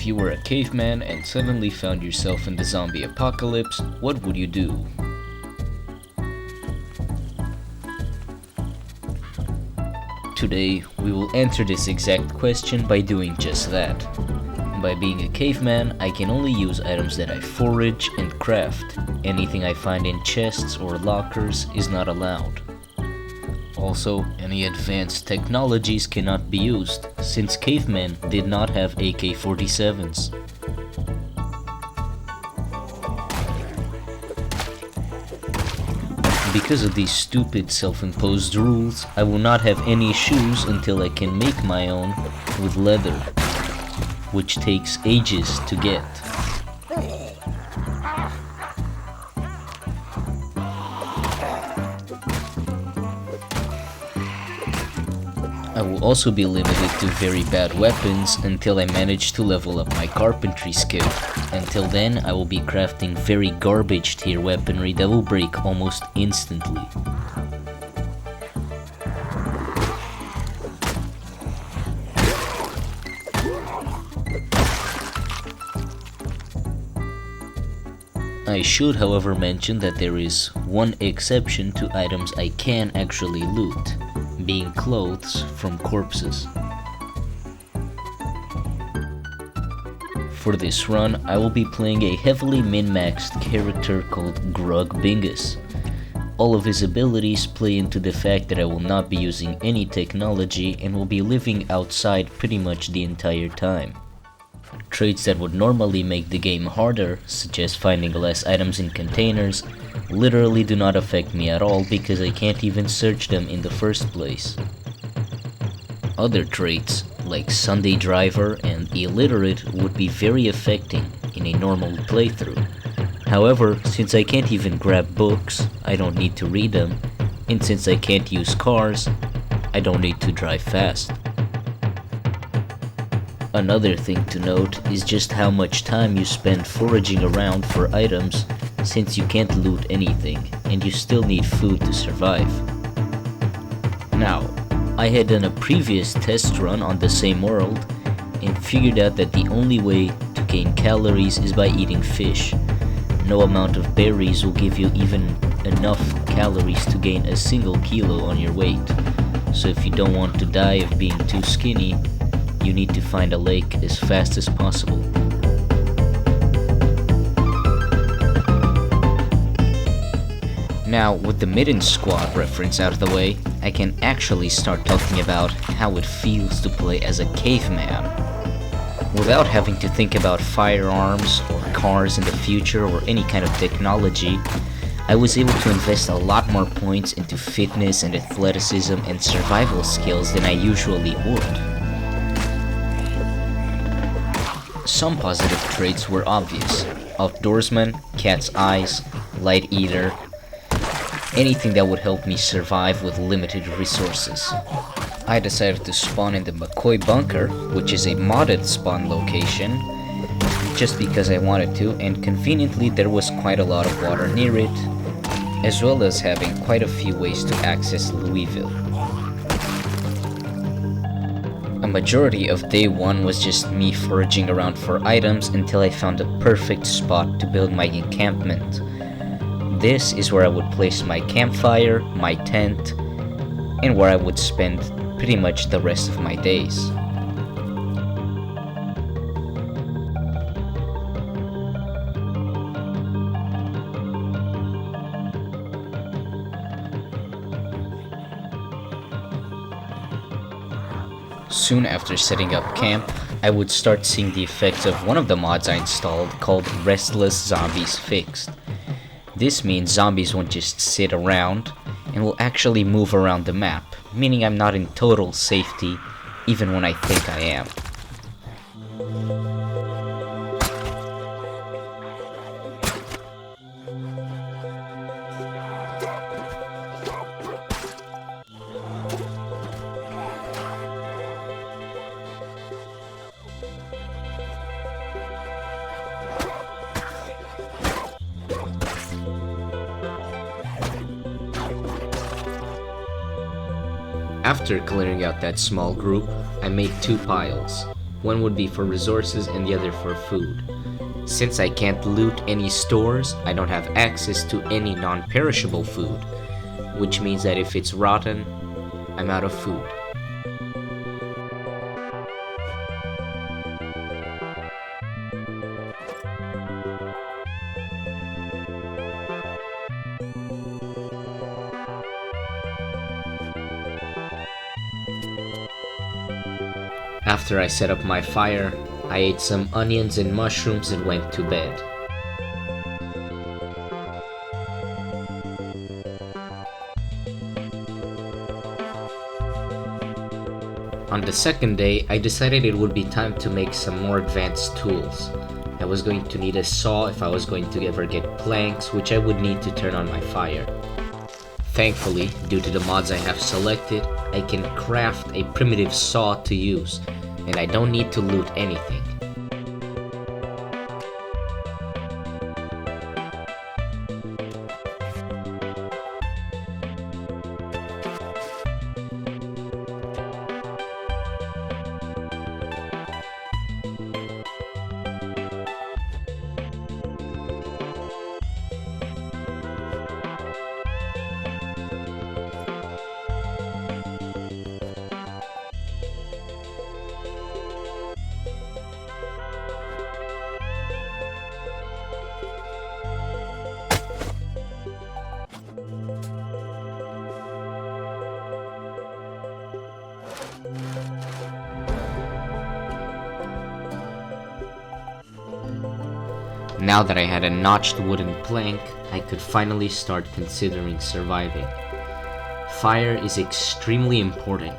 If you were a caveman and suddenly found yourself in the zombie apocalypse, what would you do? Today, we will answer this exact question by doing just that. By being a caveman, I can only use items that I forage and craft. Anything I find in chests or lockers is not allowed. Also, any advanced technologies cannot be used, since cavemen did not have AK-47s. Because of these stupid self-imposed rules, I will not have any shoes until I can make my own with leather, which takes ages to get. I will also be limited to very bad weapons until I manage to level up my carpentry skill. Until then, I will be crafting very garbage tier weaponry that will break almost instantly. I should, however, mention that there is one exception to items I can actually loot, being clothes from corpses. For this run, I will be playing a heavily min-maxed character called Grogbingus. All of his abilities play into the fact that I will not be using any technology and will be living outside pretty much the entire time. Traits that would normally make the game harder, such as finding less items in containers, literally do not affect me at all because I can't even search them in the first place. Other traits, like Sunday Driver and Illiterate, would be very affecting in a normal playthrough. However, since I can't even grab books, I don't need to read them, and since I can't use cars, I don't need to drive fast. Another thing to note is just how much time you spend foraging around for items, since you can't loot anything, and you still need food to survive. Now, I had done a previous test run on the same world, and figured out that the only way to gain calories is by eating fish. No amount of berries will give you even enough calories to gain a single kilo on your weight. So if you don't want to die of being too skinny, you need to find a lake as fast as possible. Now, with the Midden Squad reference out of the way, I can actually start talking about how it feels to play as a caveman. Without having to think about firearms or cars in the future or any kind of technology, I was able to invest a lot more points into fitness and athleticism and survival skills than I usually would. Some positive traits were obvious: outdoorsman, cat's eyes, light eater, anything that would help me survive with limited resources. I decided to spawn in the McCoy bunker, which is a modded spawn location, just because I wanted to, and conveniently there was quite a lot of water near it, as well as having quite a few ways to access Louisville. A majority of day one was just me foraging around for items until I found a perfect spot to build my encampment. This is where I would place my campfire, my tent, and where I would spend pretty much the rest of my days. Soon after setting up camp, I would start seeing the effects of one of the mods I installed called Restless Zombies Fixed. This means zombies won't just sit around and will actually move around the map, meaning I'm not in total safety even when I think I am. After clearing out that small group, I made two piles. One would be for resources and the other for food. Since I can't loot any stores, I don't have access to any non-perishable food, which means that if it's rotten, I'm out of food. After I set up my fire, I ate some onions and mushrooms and went to bed. On the second day, I decided it would be time to make some more advanced tools. I was going to need a saw if I was going to ever get planks, which I would need to turn on my fire. Thankfully, due to the mods I have selected, I can craft a primitive saw to use, and I don't need to loot anything. Now that I had a notched wooden plank, I could finally start considering surviving. Fire is extremely important.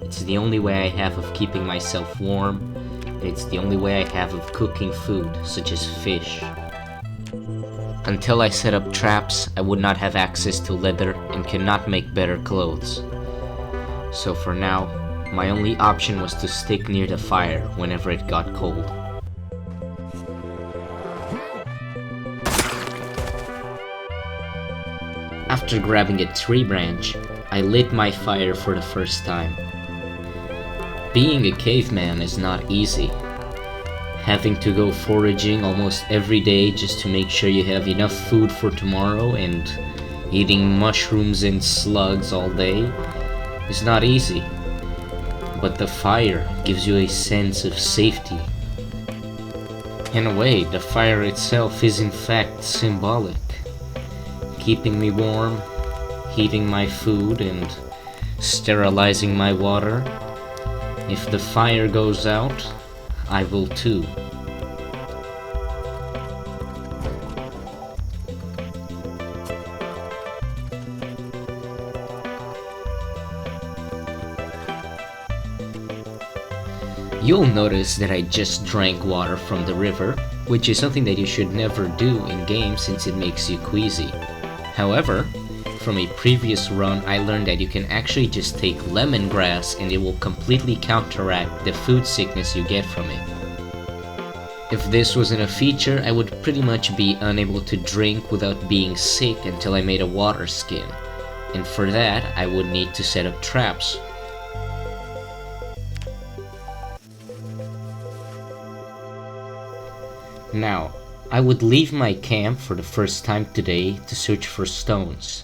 It's the only way I have of keeping myself warm, and it's the only way I have of cooking food, such as fish. Until I set up traps, I would not have access to leather and cannot make better clothes. So for now, my only option was to stick near the fire whenever it got cold. After grabbing a tree branch, I lit my fire for the first time. Being a caveman is not easy. Having to go foraging almost every day just to make sure you have enough food for tomorrow and eating mushrooms and slugs all day is not easy. But the fire gives you a sense of safety. In a way, the fire itself is in fact symbolic. Keeping me warm, heating my food, and sterilizing my water. If the fire goes out, I will too. You'll notice that I just drank water from the river, which is something that you should never do in game since it makes you queasy. However, from a previous run, I learned that you can actually just take lemongrass and it will completely counteract the food sickness you get from it. If this wasn't a feature, I would pretty much be unable to drink without being sick until I made a water skin, and for that, I would need to set up traps. Now, I would leave my camp for the first time today to search for stones.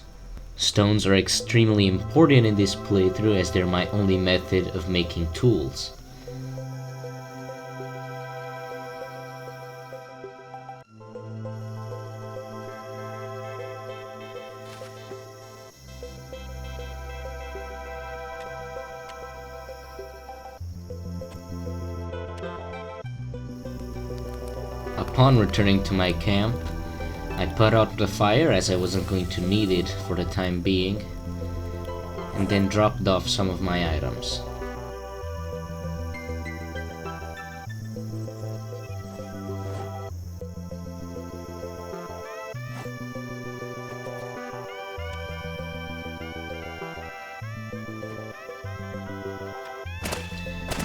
Stones are extremely important in this playthrough as they're my only method of making tools. Upon returning to my camp, I put out the fire as I wasn't going to need it for the time being, and then dropped off some of my items.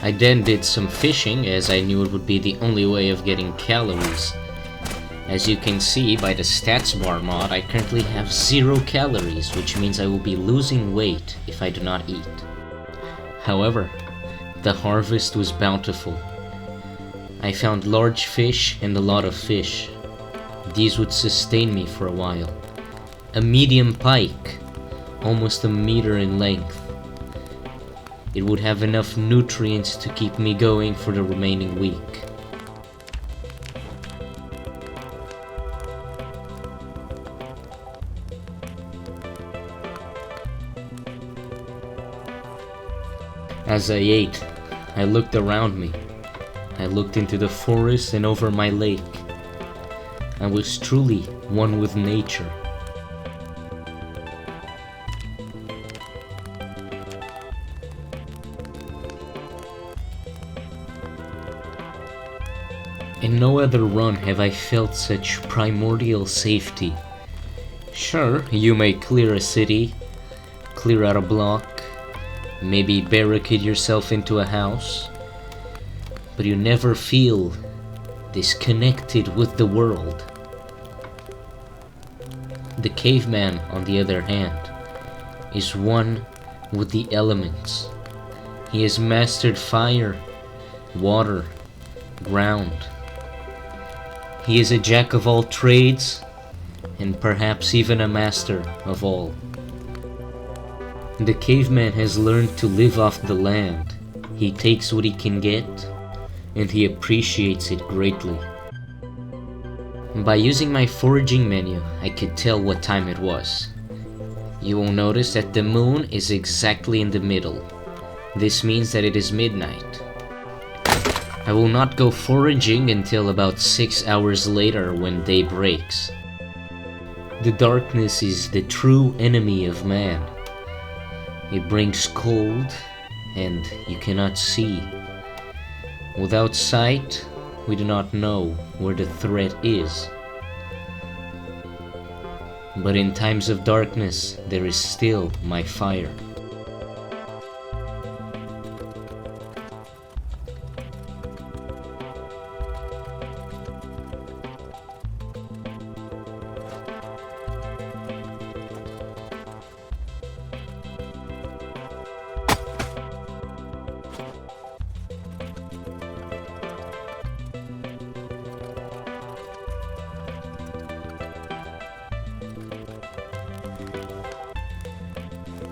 I then did some fishing as I knew it would be the only way of getting calories. As you can see by the stats bar mod, I currently have 0 calories, which means I will be losing weight if I do not eat. However, the harvest was bountiful. I found large fish and a lot of fish. These would sustain me for a while. A medium pike, almost a meter in length. It would have enough nutrients to keep me going for the remaining week. As I ate, I looked around me. I looked into the forest and over my lake. I was truly one with nature. In no other run have I felt such primordial safety. Sure, you may clear a city, clear out a block, maybe barricade yourself into a house, but you never feel disconnected with the world. The caveman, on the other hand, is one with the elements. He has mastered fire, water, ground. He is a jack of all trades, and perhaps even a master of all. The caveman has learned to live off the land. He takes what he can get, and he appreciates it greatly. By using my foraging menu, I could tell what time it was. You will notice that the moon is exactly in the middle. This means that it is midnight. I will not go foraging until about 6 hours later when day breaks. The darkness is the true enemy of man. It brings cold, and you cannot see. Without sight, we do not know where the threat is. But in times of darkness, there is still my fire.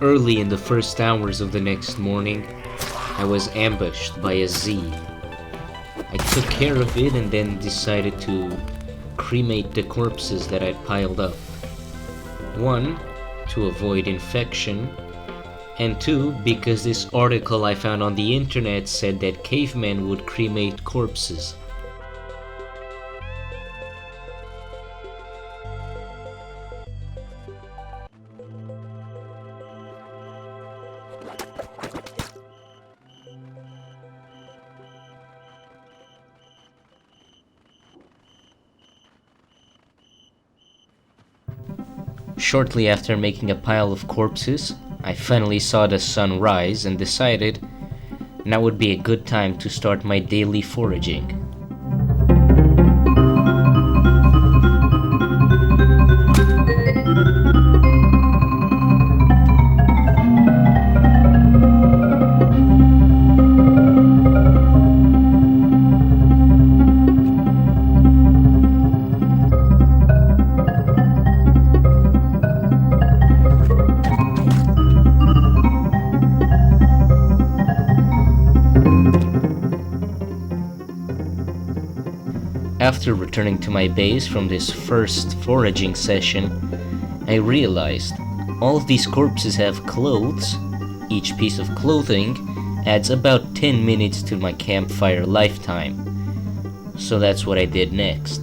Early in the first hours of the next morning, I was ambushed by a Z. I took care of it and then decided to cremate the corpses that I'd piled up. 1, to avoid infection, and 2, because this article I found on the internet said that cavemen would cremate corpses. Shortly after making a pile of corpses, I finally saw the sun rise and decided now would be a good time to start my daily foraging. After returning to my base from this first foraging session, I realized all of these corpses have clothes. Each piece of clothing adds about 10 minutes to my campfire lifetime. So that's what I did next.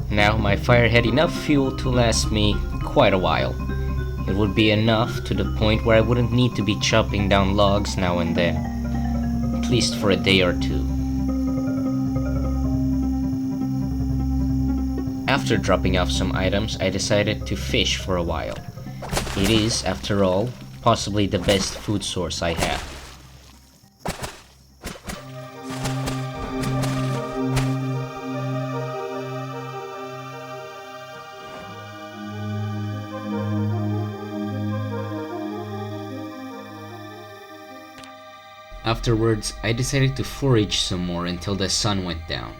Now my fire had enough fuel to last me quite a while. It would be enough to the point where I wouldn't need to be chopping down logs now and then. at least for a day or two. After dropping off some items, I decided to fish for a while. It is, after all, possibly the best food source I have. Afterwards, I decided to forage some more until the sun went down.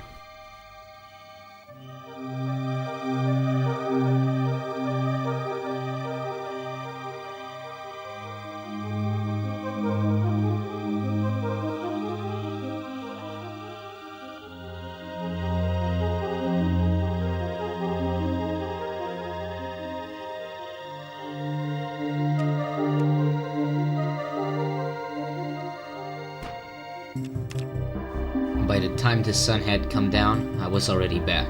By the time the sun had come down, I was already back.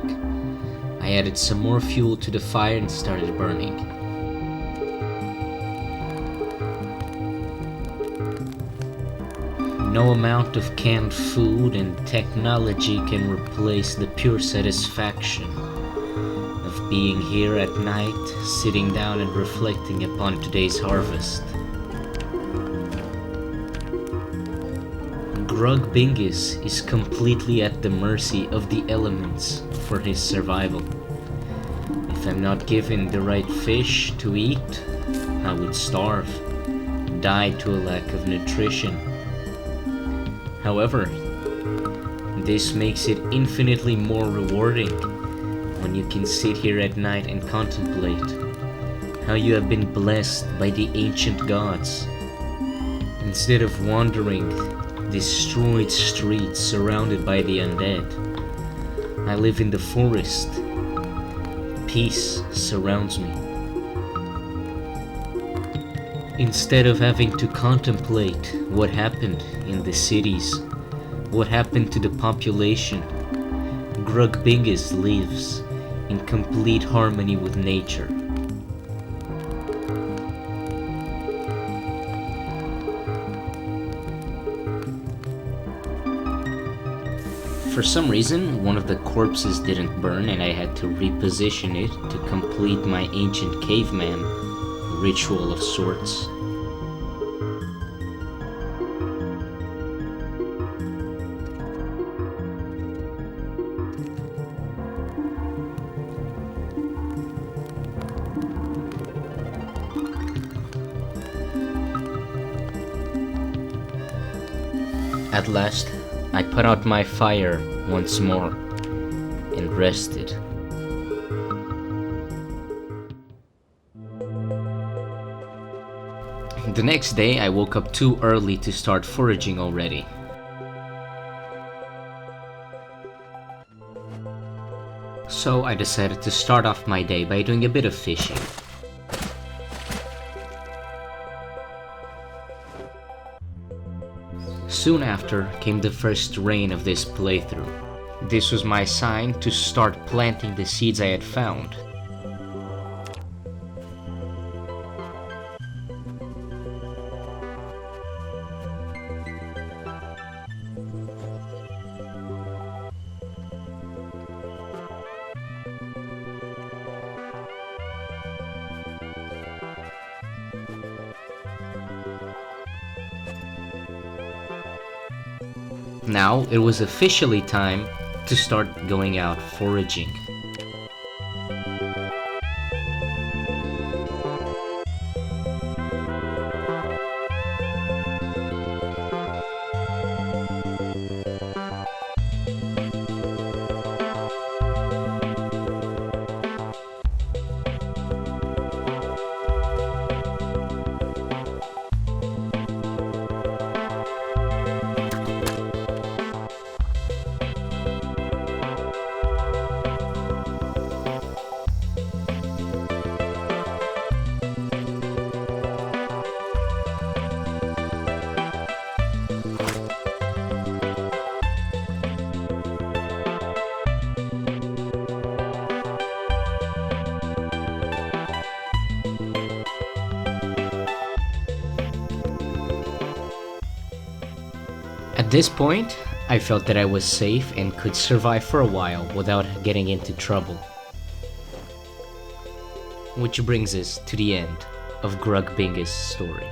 I added some more fuel to the fire and started burning. No amount of canned food and technology can replace the pure satisfaction of being here at night, sitting down and reflecting upon today's harvest. Grogbingus is completely at the mercy of the elements for his survival. If I'm not given the right fish to eat, I would starve, die to a lack of nutrition. However, this makes it infinitely more rewarding when you can sit here at night and contemplate how you have been blessed by the ancient gods. Instead of wandering destroyed streets surrounded by the undead, I live in the forest. Peace surrounds me. Instead of having to contemplate what happened in the cities, what happened to the population, Grogbingus lives in complete harmony with nature. For some reason, one of the corpses didn't burn and I had to reposition it to complete my ancient caveman ritual of sorts. At last, I put out my fire once more and rested. The next day, I woke up too early to start foraging already. So I decided to start off my day by doing a bit of fishing. Soon after came the first rain of this playthrough. This was my sign to start planting the seeds I had found. Now it was officially time to start going out foraging. At this point, I felt that I was safe and could survive for a while without getting into trouble. Which brings us to the end of Grogbingus' story.